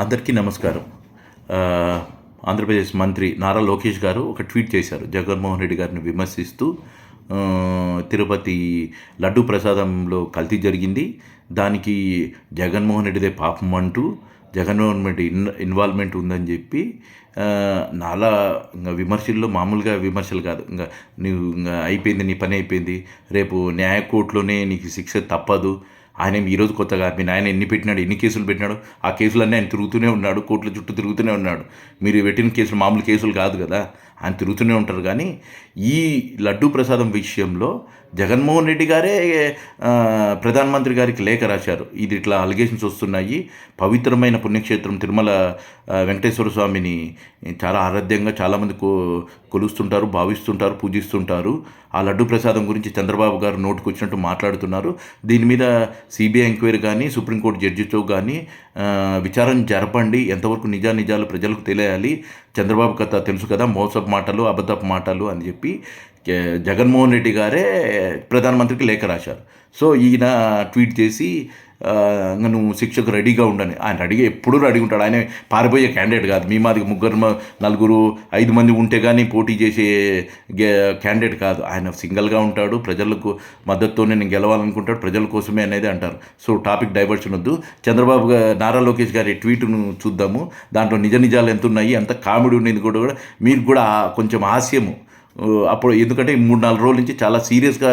అందరికీ నమస్కారం. ఆంధ్రప్రదేశ్ మంత్రి నారా లోకేష్ గారు ఒక ట్వీట్ చేశారు. జగన్మోహన్ రెడ్డి గారిని విమర్శిస్తూ తిరుపతి లడ్డూ ప్రసాదంలో కల్తీ జరిగింది. దానికి జగన్మోహన్ రెడ్డిదే పాపం అంటూ జగన్మోహన్ రెడ్డి ఇన్వాల్వ్మెంట్ ఉందని చెప్పి నాలా ఇంకా విమర్శల్లో మామూలుగా విమర్శలు కాదు. ఇంకా నువ్వు ఇంకా అయిపోయింది, నీ పని అయిపోయింది, రేపు న్యాయకోర్టులోనే నీకు శిక్ష తప్పదు. ఆయన ఈరోజు కొత్తగా మీ నాయన ఎన్ని పెట్టినాడు, ఎన్ని కేసులు పెట్టినాడు, ఆ కేసులన్నీ ఆయన తిరుగుతూనే ఉన్నాడు, కోర్టుల చుట్టూ తిరుగుతూనే ఉన్నాడు. మీరు పెట్టిన కేసులు మామూలు కేసులు కాదు కదా, ఆయన తిరుగుతూనే ఉంటారు. కానీ ఈ లడ్డూ ప్రసాదం విషయంలో జగన్మోహన్ రెడ్డి గారే ప్రధానమంత్రి గారికి లేఖ రాశారు. ఇది ఇట్లా అలిగేషన్స్ వస్తున్నాయి, పవిత్రమైన పుణ్యక్షేత్రం తిరుమల వెంకటేశ్వర స్వామిని చాలా ఆరాధ్యంగా చాలామంది కొలుస్తుంటారు, భావిస్తుంటారు, పూజిస్తుంటారు. ఆ లడ్డు ప్రసాదం గురించి చంద్రబాబు గారు నోటుకు వచ్చినట్టు మాట్లాడుతున్నారు. దీని మీద సిబిఐ ఎంక్వైరీ కానీ సుప్రీంకోర్టు జడ్జితో కానీ విచారణ జరపండి, ఎంతవరకు నిజాలు ప్రజలకు తెలియాలి. చంద్రబాబు కథ తెలుసు కదా, మోసపు మాటలు, అబద్ధపు మాటలు అని చెప్పి జగన్మోహన్ రెడ్డి గారే ప్రధానమంత్రికి లేఖ రాశారు. సో ఈయన ట్వీట్ చేసి నువ్వు శిక్షకు రెడీగా ఉండని. ఆయన రెడీగా ఎప్పుడూ రెడీగా ఉంటాడు. ఆయన పారిపోయే క్యాండిడేట్ కాదు. మీ మాది ముగ్గురు, నలుగురు, 5 మంది ఉంటే కానీ పోటీ చేసే క్యాండిడేట్ కాదు. ఆయన సింగిల్గా ఉంటాడు. ప్రజలకు మద్దతుతోనే నేను గెలవాలనుకుంటాడు, ప్రజల కోసమే అనేది అంటారు. సో టాపిక్ డైవర్షన్ వద్దు. చంద్రబాబు నారా లోకేష్ గారి ట్వీట్ను చూద్దాము. దాంట్లో నిజాలు ఎంత ఉన్నాయి, ఎంత కామెడీ ఉండేది కూడా మీకు కూడా కొంచెం హాస్యము అప్పుడు. ఎందుకంటే 3-4 రోజుల నుంచి చాలా సీరియస్గా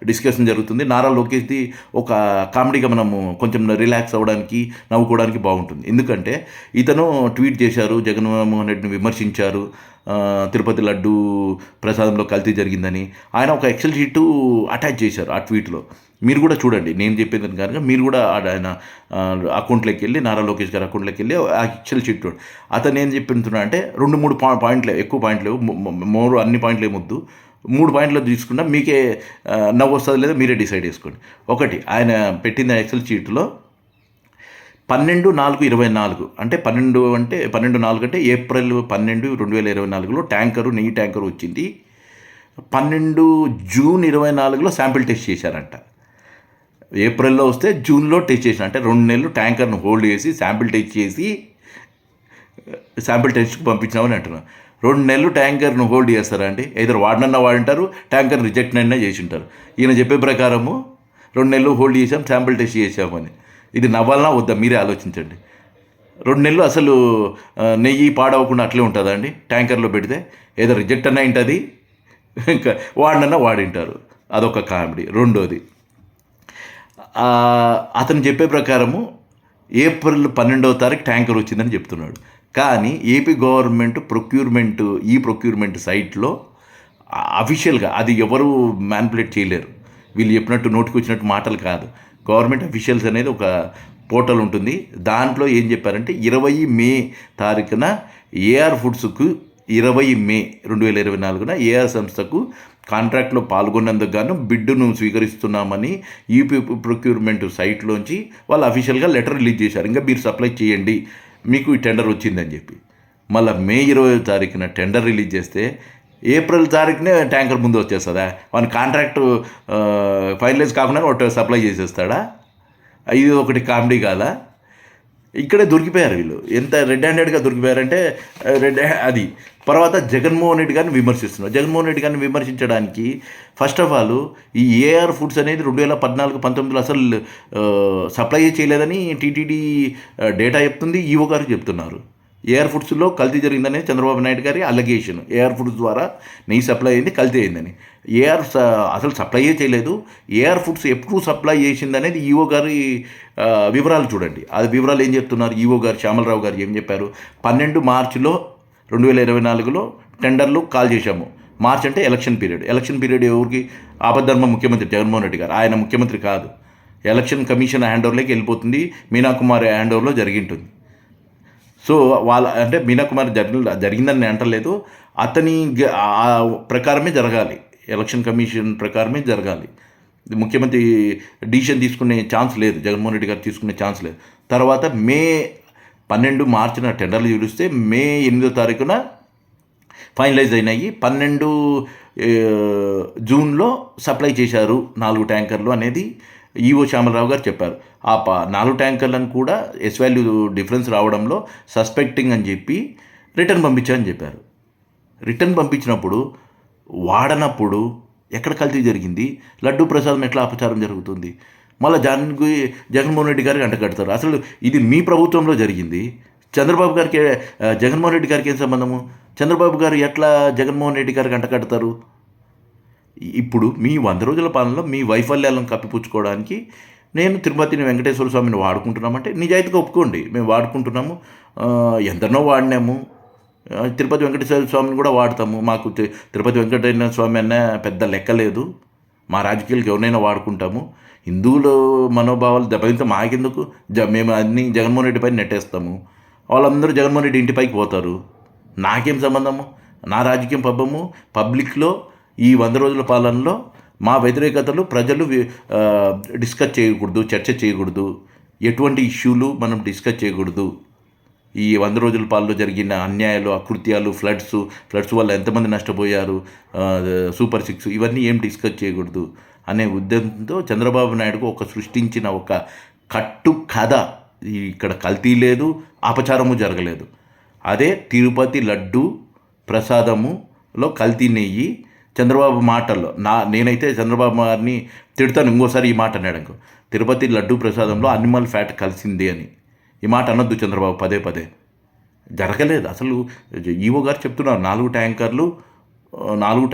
డిస్కషన్ జరుగుతుంది. నారా లోకేష్ది ఒక కామెడీగా మనము కొంచెం రిలాక్స్ అవ్వడానికి, నవ్వుకోవడానికి బాగుంటుంది. ఎందుకంటే ఇతను ట్వీట్ చేశారు, జగన్మోహన్ రెడ్డిని విమర్శించారు, తిరుపతి లడ్డు ప్రసాదంలో కల్తీ జరిగిందని. ఆయన ఒక ఎక్సెల్ షీటు అటాచ్ చేశారు ఆ ట్వీట్లో. మీరు కూడా చూడండి, నేను చెప్పేది కనుక మీరు కూడా ఆయన అకౌంట్లోకి వెళ్ళి, నారా లోకేష్ గారి అకౌంట్లోకి వెళ్ళి ఆ ఎక్సెల్ షీట్ చూడండి. అతను ఏం చెప్తున్నా అంటే 2-3 పాయింట్లే, ఎక్కువ పాయింట్లు లేవు, అన్ని పాయింట్లు ఏమొద్దు, 3 పాయింట్లు తీసుకున్నా మీకే నవ్వు వస్తుంది లేదా మీరే డిసైడ్ చేసుకోండి. ఒకటి, ఆయన పెట్టిన ఎక్సెల్ షీట్లో 12/4/24 అంటే 12/4 అంటే ఏప్రిల్ 12, 2024లో నెయ్యి ట్యాంకరు వచ్చింది. 12 జూన్ 2024లో శాంపిల్ టెస్ట్ చేశారంట. ఏప్రిల్లో వస్తే జూన్లో టెస్ట్ చేసిన, అంటే 2 నెలలు ట్యాంకర్ను హోల్డ్ చేసి శాంపిల్ టెస్ట్కి పంపించినామని అంటున్నాను. 2 నెలలు ట్యాంకర్ను హోల్డ్ చేస్తారా అండి? ఏదో వాడినన్నా వాడింటారు, ట్యాంకర్ రిజెక్ట్ అయినా చేసి ఉంటారు. ఈయన చెప్పే ప్రకారము 2 నెలలు హోల్డ్ చేసాం, శాంపిల్ టెస్ట్ చేసామని. ఇది నవ్వాలన్నా వద్దా మీరే ఆలోచించండి. 2 నెలలు అసలు నెయ్యి పాడవకుండా అట్లే ఉంటుందా అండి? ట్యాంకర్లో పెడితే ఏదో రిజెక్ట్ అన్నా ఉంటుంది, ఇంకా వాడినన్నా వాడింటారు. అదొక కామెడీ. రెండోది, అతను చెప్పే ప్రకారము ఏప్రిల్ 12వ తారీఖు ట్యాంకర్ వచ్చిందని చెప్తున్నాడు. కానీ ఏపీ గవర్నమెంట్ ప్రొక్యూర్మెంట్ సైట్లో అఫీషియల్గా అది ఎవరు మ్యానిపులేట్ చేయలేరు. వీళ్ళు చెప్పినట్టు నోటికి వచ్చినట్టు మాటలు కాదు. గవర్నమెంట్ అఫీషియల్స్ అనేది ఒక పోర్టల్ ఉంటుంది. దాంట్లో ఏం చెప్పారంటే 20 మే తారీఖున ఏఆర్ ఫుడ్స్కు 20 మే 2024న ఏఆర్ సంస్థకు కాంట్రాక్ట్లో పాల్గొన్నందుకు గాను బిడ్డును స్వీకరిస్తున్నామని యూపీ ప్రొక్యూర్మెంట్ సైట్లోంచి వాళ్ళు అఫీషియల్గా లెటర్ రిలీజ్ చేశారు. ఇంకా మీరు సప్లై చేయండి, మీకు ఈ టెండర్ వచ్చిందని చెప్పి. మళ్ళీ మే 20వ తారీఖున టెండర్ రిలీజ్ చేస్తే ఏప్రిల్ తారీఖునే ట్యాంకర్ ముందు వచ్చేస్తుందా? వాని కాంట్రాక్టు ఫైనలైజ్ కాకుండా ఒకటి సప్లై చేసేస్తాడా? ఇది ఒకటి కామెడీ కాదా? ఇక్కడే దొరికిపోయారు వీళ్ళు. ఎంత రెడ్ హ్యాండెడ్గా దొరికిపోయారంటే అది. తర్వాత జగన్మోహన్ రెడ్డి గారిని విమర్శిస్తున్నారు. జగన్మోహన్ రెడ్డి గారిని విమర్శించడానికి ఫస్ట్ ఆఫ్ ఆల్ ఈ ఏఆర్ ఫుడ్స్ అనేది 2014-19లో అసలు సప్లై చేయలేదని టీటీడీ డేటా చెప్తుంది, ఈవో గారు చెప్తున్నారు. ఏఆర్ ఫుడ్స్లో కల్తీ జరిగిందనేది చంద్రబాబు నాయుడు గారి అలిగేషన్. ఏఆర్ ఫుడ్స్ ద్వారా నెయ్యి సప్లై అయింది, కల్తీ అయిందని. అసలు సప్లైయే చేయలేదు. ఏఆర్ ఫుడ్స్ ఎప్పుడు సప్లై చేసిందనేది ఈవో గారి వివరాలు చూడండి. అది వివరాలు ఏం చెప్తున్నారు ఈవో గారు, శ్యామలరావు గారు ఏం చెప్పారు? 12 మార్చిలో 2024లో టెండర్లు కాల్ చేశాము. మార్చ్ అంటే ఎలక్షన్ పీరియడ్ ఎవరికి? ఆపద్ధర్మ ముఖ్యమంత్రి జగన్మోహన్ రెడ్డి గారు. ఆయన ముఖ్యమంత్రి కాదు. ఎలక్షన్ కమిషన్ హ్యాండ్ ఓవర్లోకి వెళ్ళిపోతుంది. మీనా కుమార్ హ్యాండ్ ఓవర్లో జరిగింటుంది. సో అంటే మీనా కుమార్ జరిగిందని నేను అంటలేదు, అతని ప్రకారమే జరగాలి, ఎలక్షన్ కమిషన్ ప్రకారమే జరగాలి. ముఖ్యమంత్రి డిసిషన్ తీసుకునే ఛాన్స్ లేదు, జగన్మోహన్ రెడ్డి గారు తీసుకునే ఛాన్స్ లేదు. తర్వాత మే 12 మార్చిన టెండర్లు చూస్తే మే 8వ తారీఖున ఫైనలైజ్ అయినాయి. 12 జూన్లో సప్లై చేశారు 4 ట్యాంకర్లు అనేది ఈవో శ్యామలరావు గారు చెప్పారు. 4 ట్యాంకర్లను కూడా ఎస్ వాల్యూ డిఫరెన్స్ రావడంలో సస్పెక్టింగ్ అని చెప్పి రిటర్న్ పంపించారని చెప్పారు. రిటర్న్ పంపించినప్పుడు వాడనప్పుడు ఎక్కడ కల్తీ జరిగింది? లడ్డూ ప్రసాదం ఎట్లా అపచారం జరుగుతుంది? మళ్ళీ జగన్మోహన్ రెడ్డి గారికి అంటగడతారు. అసలు ఇది మీ ప్రభుత్వంలో జరిగింది. చంద్రబాబు గారికి జగన్మోహన్ రెడ్డి గారికి ఏం సంబంధము? చంద్రబాబు గారు ఎట్లా జగన్మోహన్ రెడ్డి గారికి అంటగడతారు? ఇప్పుడు మీ 100 రోజుల పాలనలో మీ వైఫల్యాలను కప్పిపుచ్చుకోవడానికి నేను తిరుపతిని వెంకటేశ్వర స్వామిని వాడుకుంటున్నామంటే నిజాయితీగా ఒప్పుకోండి, మేము వాడుకుంటున్నాము, ఎంతనో వాడినాము, తిరుపతి వెంకటేశ్వర స్వామిని కూడా వాడతాము. మాకు తిరుపతి వెంకటేశ్వర స్వామి అన్న పెద్ద లెక్కలేదు, మా రాజకీయాలకు ఎవరినైనా వాడుకుంటాము. హిందువుల మనోభావాలు దెబ్బతింటే మాకెందుకు? మేము అన్ని జగన్మోహన్ రెడ్డి పైన నెట్టేస్తాము, వాళ్ళందరూ జగన్మోహన్ రెడ్డి ఇంటిపైకి పోతారు, నాకేం సంబంధము? నా రాజకీయం పబ్బము. పబ్లిక్లో ఈ 100 రోజుల పాలనలో మా వ్యతిరేకతలు ప్రజలు డిస్కస్ చేయకూడదు, చర్చ చేయకూడదు, ఎటువంటి ఇష్యూలు మనం డిస్కస్ చేయకూడదు. ఈ 100 రోజుల పాలనలో జరిగిన అన్యాయాలు, అకృత్యాలు, ఫ్లడ్స్ వల్ల ఎంతమంది నష్టపోయారు, సూపర్ 6 ఇవన్నీ ఏం డిస్కస్ చేయకూడదు అనే ఉద్దేశంతో చంద్రబాబు నాయుడుకు సృష్టించిన ఒక కట్టు కథ. ఇక్కడ కల్తీ లేదు, అపచారము జరగలేదు. అదే తిరుపతి లడ్డు ప్రసాదములో కల్తీ నెయ్యి. చంద్రబాబు మాటల్లో నేనైతే చంద్రబాబు గారిని తిడతాను ఇంకోసారి ఈ మాట అన్నాడు, తిరుపతి లడ్డు ప్రసాదంలో అనిమల్ ఫ్యాట్ కలిసింది అని. ఈ మాట అనొద్దు చంద్రబాబు పదే. జరగలేదు. అసలు ఈవో గారు చెప్తున్నారు 4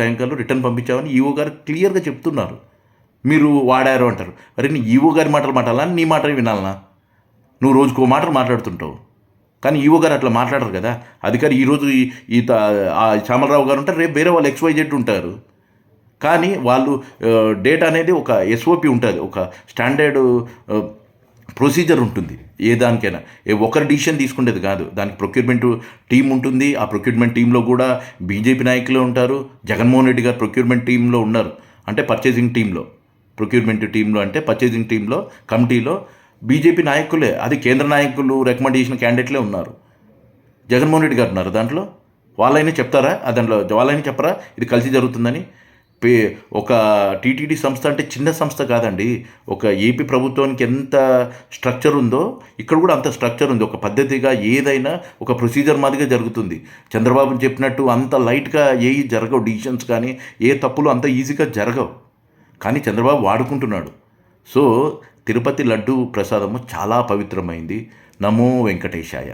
ట్యాంకర్లు రిటర్న్ పంపించామని ఈవో గారు క్లియర్గా చెప్తున్నారు. మీరు వాడారు అంటారు. అరే నీ ఈవో గారి మాటలు మాట్లాడాలా, నీ మాటలు వినాలనా? నువ్వు రోజుకో మాటలు మాట్లాడుతుంటావు, కానీ ఈవో గారు అట్లా మాట్లాడరు కదా. అధికారి ఈరోజు ఈ శ్యామలరావు గారు ఉంటారు, రేపు వేరే వాళ్ళు XYZ ఉంటారు. కానీ వాళ్ళు డేటా అనేది ఒక SOP ఉంటుంది, ఒక స్టాండర్డ్ ప్రొసీజర్ ఉంటుంది. ఏ దానికైనా ఒకరు డిసిషన్ తీసుకునేది కాదు, దానికి ప్రొక్యూర్మెంట్ టీం ఉంటుంది. ఆ ప్రొక్యూర్మెంట్ టీంలో కూడా బీజేపీ నాయకులు ఉంటారు, జగన్మోహన్ రెడ్డి గారు ప్రొక్యూర్మెంట్ టీంలో ఉన్నారు. అంటే పర్చేసింగ్ టీంలో, ప్రొక్యూర్మెంట్ టీంలో అంటే పర్చేసింగ్ టీంలో కమిటీలో బీజేపీ నాయకులే, అది కేంద్ర నాయకులు రికమెండేషన్ క్యాండిడేట్లే ఉన్నారు. జగన్మోహన్ రెడ్డి గారు ఉన్నారు దాంట్లో. వాళ్ళైనా చెప్తారా? దాంట్లో వాళ్ళైనా చెప్పరా ఇది కలిసి జరుగుతుందని? ఒక టీటీడీ సంస్థ అంటే చిన్న సంస్థ కాదండి. ఒక ఏపీ ప్రభుత్వానికి ఎంత స్ట్రక్చర్ ఉందో ఇక్కడ కూడా అంత స్ట్రక్చర్ ఉంది. ఒక పద్ధతిగా ఏదైనా ఒక ప్రొసీజర్ మాదిరిగా జరుగుతుంది. చంద్రబాబు చెప్పినట్టు అంత లైట్గా జరగవు డిసిషన్స్, కానీ ఏ తప్పులు అంత ఈజీగా జరగవు. కానీ చంద్రబాబు వాడుకుంటున్నాడు. సో తిరుపతి లడ్డు ప్రసాదము చాలా పవిత్రమైంది. నమో వెంకటేశాయ.